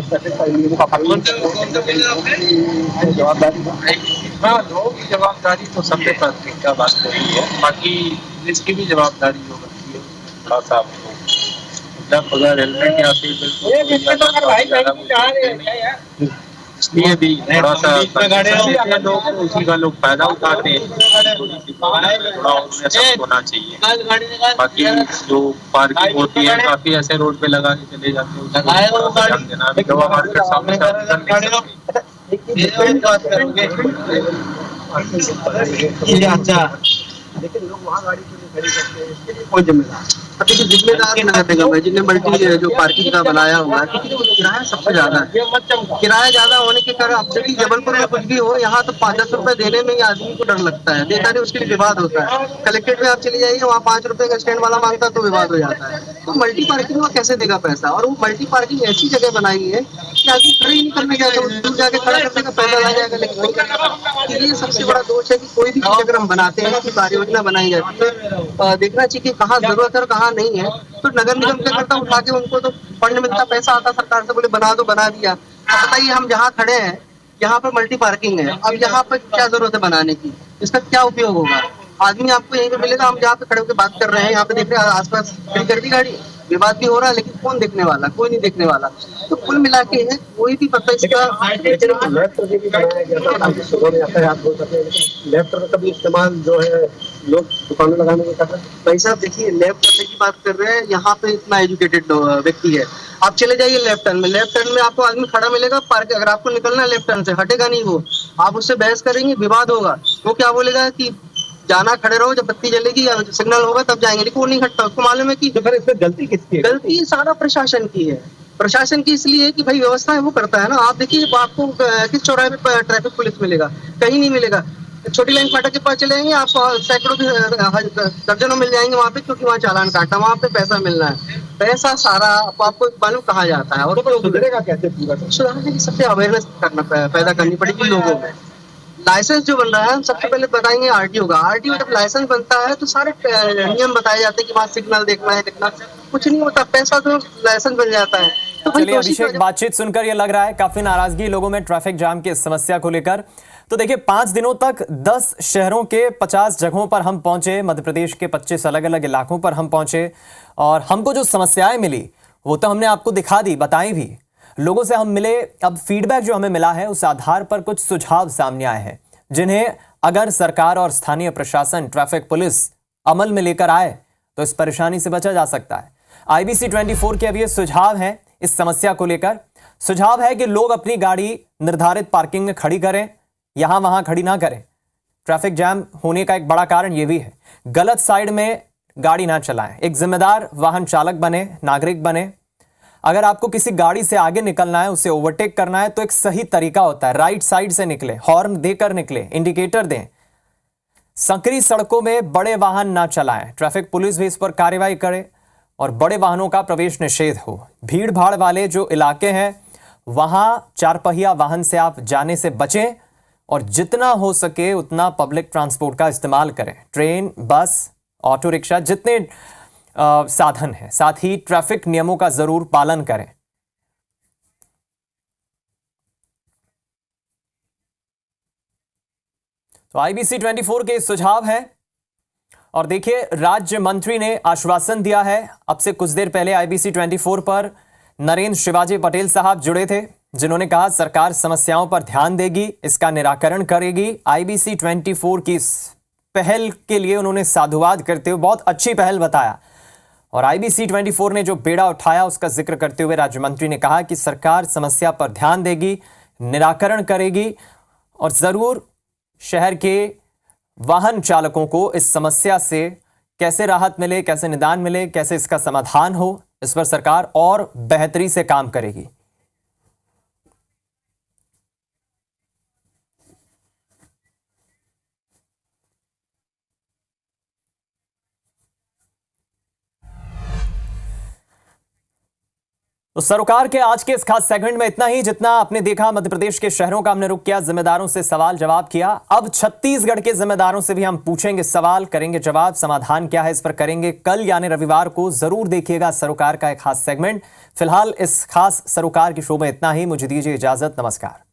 ट्रैफिक का नियमों का पालन जवाबदारी, हाँ लोगों की जवाबदारी तो सबसे प्राथमिकता बात हो रही है, बाकी इसकी भी जवाबदारी हो सकती है थोड़ा सा आपको, मतलब अगर हेलमेट या सीट बेल्ट इसलिए भी थोड़ा सा लोग उसी का लोग फायदा उठाते हैं, थोड़ा होना चाहिए। बाकी जो पार्किंग होती है काफी ऐसे रोड पे लगा के चले जाते हैं, अभी दवा मार्केट सामने लेकिन लोग वहाँ गाड़ी क्यों नहीं खड़ी करते हैं, इसके लिए कोई जिम्मेदार? अब देखिए जिम्मेदार नगर निगम है जिनने मल्टी जो पार्किंग का बनाया हुआ है, क्योंकि किराया सबसे ज्यादा है। किराया ज्यादा होने के कारण अब देखिए जबलपुर में कुछ भी हो, यहाँ तो 5-10 रुपए देने में ही आदमी को डर लगता है, देता नहीं उसके लिए विवाद होता है। कलेक्ट्रेट में आप चले जाइए, वहाँ 5 रुपए का स्टैंड वाला मांगता है तो विवाद हो जाता है। तो मल्टी पार्किंग में कैसे देगा पैसा? और वो मल्टी पार्किंग ऐसी जगह बनाई है कि आदमी खड़े ही नहीं करने जाएगा, दूर जाके खड़ा करने का पैसा लग जाएगा, लेकिन नहीं करना। ये सबसे बड़ा दोष है कि कोई भी चीज अगर हम बनाते हैं कि कार्य योजना बनाई जाती है, देखना चाहिए कि कहाँ जरूरत है और कहाँ नहीं है। तो नगर निगम क्या करता है, उठा के उनको तो फंड मिलता, पैसा आता सरकार से, बोले बना दो, बना दिया। अब बताइए हम जहाँ खड़े हैं यहाँ पर मल्टी पार्किंग है, अब यहाँ पर क्या जरूरत है बनाने की, इसका क्या उपयोग होगा? आदमी आपको यहीं पे मिलेगा, हम जहाँ पे खड़े होकर बात कर रहे हैं यहाँ पे देख रहे हैं आसपास खड़ी कर दी गाड़ी, विवाद भी हो रहा है, लेकिन कौन देखने वाला? कोई नहीं देखने वाला। तो कुल मिला के है कोई भी पता इसका लैपटॉप का भी इस्तेमाल जो है लोग दुकानें लगाने में कर रहे हैं। भाई साहब देखिए लेफ्ट टर्न की बात कर रहे हैं, यहाँ पे इतना एजुकेटेड व्यक्ति है, आप चले जाइए लेफ्ट टर्न में, लेफ्ट टर्न में आपको आदमी खड़ा मिलेगा पार्क, अगर आपको निकलना है लेफ्ट टर्न से हटेगा नहीं वो, आप उससे बहस करेंगे, विवाद होगा, वो क्या बोलेगा कि जाना खड़े रहो, जब बत्ती जलेगी या सिग्नल होगा तब जाएंगे, लेकिन वो नहीं हटता। उसको मालूम है कि तो फिर इसमें गलती किसकी है? गलती सारा प्रशासन की है। प्रशासन की इसलिए है कि भाई व्यवस्था है वो करता है ना। आप देखिए आपको किस चौराहे पे ट्रैफिक पुलिस मिलेगा? कहीं नहीं मिलेगा। छोटी लाइन फाटक के पास चले जाएंगे, आपको सैकड़ों दर्जनों मिल जाएंगे वहाँ पे, क्योंकि वहाँ चालान काटना, वहाँ पे पैसा मिलना है। पैसा सारा आपको मालूम कहाँ जाता है, और सुधरेगा कैसे? सुधारने की सबसे अवेयरनेस पैदा करनी पड़ेगी लोगों में। लाइसेंस जो बन रहा है, हम सबसे पहले बताएंगे आरटीओ का। आरटीओ जब लाइसेंस बनता है तो सारे नियम बताए जाते हैं कि वहाँ सिग्नल देखना है, देखना कुछ नहीं होता, पैसा तो लाइसेंस बन जाता है। तो चलिए अभिषेक, बातचीत सुनकर ये लग रहा है काफी नाराजगी लोगों में ट्रैफिक जाम की समस्या को लेकर। तो देखिए 5 दिनों तक 10 शहरों के 50 जगहों पर हम पहुंचे, मध्य प्रदेश के 25 अलग अलग इलाकों पर हम पहुंचे, और हमको जो समस्याएं मिली वो तो हमने आपको दिखा दी, बताई भी, लोगों से हम मिले। अब फीडबैक जो हमें मिला है उस आधार पर कुछ सुझाव सामने आए हैं जिन्हें अगर सरकार और स्थानीय प्रशासन ट्रैफिक पुलिस अमल में लेकर आए तो इस परेशानी से बचा जा सकता है। IBC 24 के अब ये सुझाव हैं इस समस्या को लेकर। सुझाव है कि लोग अपनी गाड़ी निर्धारित पार्किंग में खड़ी करें, यहां वहां खड़ी ना करें। ट्रैफिक जैम होने का एक बड़ा कारण यह भी है, गलत साइड में गाड़ी ना चलाएं। एक जिम्मेदार वाहन चालक बने, नागरिक बने। अगर आपको किसी गाड़ी से आगे निकलना है, उसे ओवरटेक करना है, तो एक सही तरीका होता है, राइट साइड से निकले, हॉर्न देकर निकले, इंडिकेटर दें। संकरी सड़कों में बड़े वाहन ना चलाएं, ट्रैफिक पुलिस भी इस पर कार्रवाई करे और बड़े वाहनों का प्रवेश निषेध हो। भीड़ भाड़ वाले जो इलाके हैं वहां चार पहिया वाहन से आप जाने से बचें और जितना हो सके उतना पब्लिक ट्रांसपोर्ट का इस्तेमाल करें। ट्रेन, बस, ऑटो रिक्शा, जितने साधन हैं। साथ ही ट्रैफिक नियमों का जरूर पालन करें। तो IBC 24 के सुझाव हैं। और देखिए, राज्य मंत्री ने आश्वासन दिया है। अब से कुछ देर पहले IBC 24 पर नरेंद्र शिवाजी पटेल साहब जुड़े थे, जिन्होंने कहा सरकार समस्याओं पर ध्यान देगी, इसका निराकरण करेगी। IBC 24 की पहल के लिए उन्होंने साधुवाद करते हुए बहुत अच्छी पहल बताया। और IBC 24 ने जो बेड़ा उठाया उसका जिक्र करते हुए राज्य मंत्री ने कहा कि सरकार समस्या पर ध्यान देगी, निराकरण करेगी और जरूर शहर के वाहन चालकों को इस समस्या से कैसे राहत मिले, कैसे निदान मिले, कैसे इसका समाधान हो, इस पर सरकार और बेहतरी से काम करेगी। तो सरोकार के आज के इस खास सेगमेंट में इतना ही। जितना आपने देखा मध्य प्रदेश के शहरों का हमने रुख किया, जिम्मेदारों से सवाल जवाब किया। अब छत्तीसगढ़ के जिम्मेदारों से भी हम पूछेंगे सवाल, करेंगे जवाब। समाधान क्या है इस पर करेंगे कल यानी रविवार को। जरूर देखिएगा सरोकार का एक खास सेगमेंट। फिलहाल इस खास सरोकार के शो में इतना ही। मुझे दीजिए इजाजत, नमस्कार।